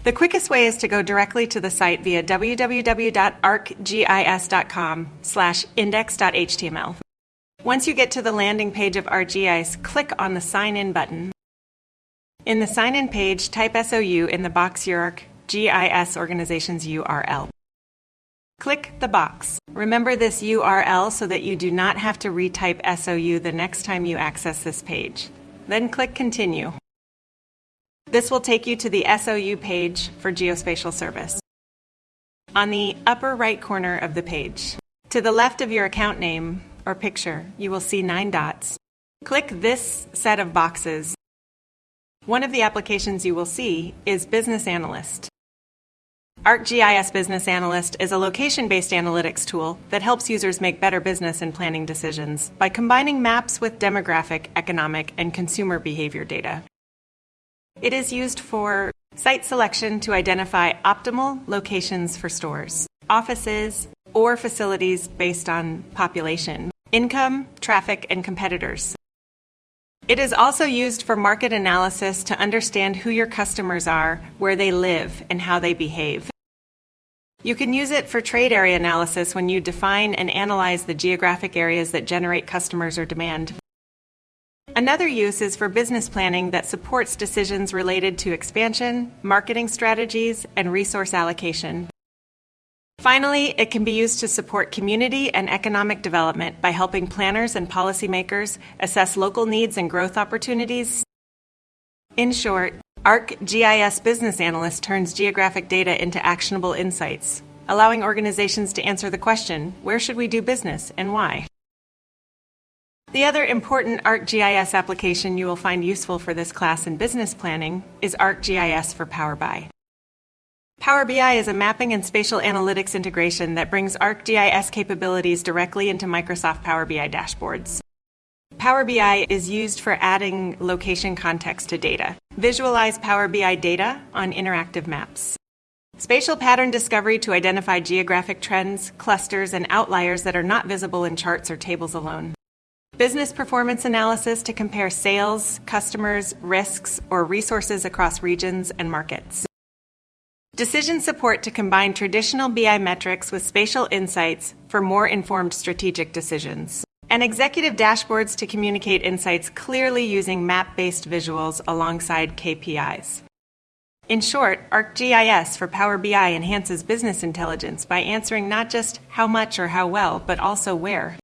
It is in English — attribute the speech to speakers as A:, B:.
A: The quickest way is to go directly to the site via www.arcgis.com/index.html. Once you get to the landing page of ArcGIS, click on the Sign In button. In the Sign In page, type SOU in the box your ArcGIS organization's URL. Click the box. Remember this URL so that you do not have to retype SOU the next time you access this page. Then click Continue. This will take you to the SOU page for Geospatial Service. On the upper right corner of the page, to the left of your account name or picture, you will see 9 dots. Click this set of boxes. One of the applications you will see is Business Analyst. ArcGIS Business Analyst is a location-based analytics tool that helps users make better business and planning decisions by combining maps with demographic, economic, and consumer behavior data. It is used for site selection to identify optimal locations for stores, offices, or facilities based on population, income, traffic, and competitors. It is also used for market analysis to understand who your customers are, where they live, and how they behave. You can use it for trade area analysis when you define and analyze the geographic areas that generate customers or demand. Another use is for business planning that supports decisions related to expansion, marketing strategies, and resource allocation. Finally, it can be used to support community and economic development by helping planners and policymakers assess local needs and growth opportunities. In short, ArcGIS Business Analyst turns geographic data into actionable insights, allowing organizations to answer the question, where should we do business and why? The other important ArcGIS application you will find useful for this class in business planning is ArcGIS for Power BI. Power BI is a mapping and spatial analytics integration that brings ArcGIS capabilities directly into Microsoft Power BI dashboards. Power BI is used for adding location context to data. Visualize Power BI data on interactive maps. Spatial pattern discovery to identify geographic trends, clusters, and outliers that are not visible in charts or tables alone. Business performance analysis to compare sales, customers, risks, or resources across regions and markets. Decision support to combine traditional BI metrics with spatial insights for more informed strategic decisions. And executive dashboards to communicate insights clearly using map-based visuals alongside KPIs. In short, ArcGIS for Power BI enhances business intelligence by answering not just how much or how well, but also where.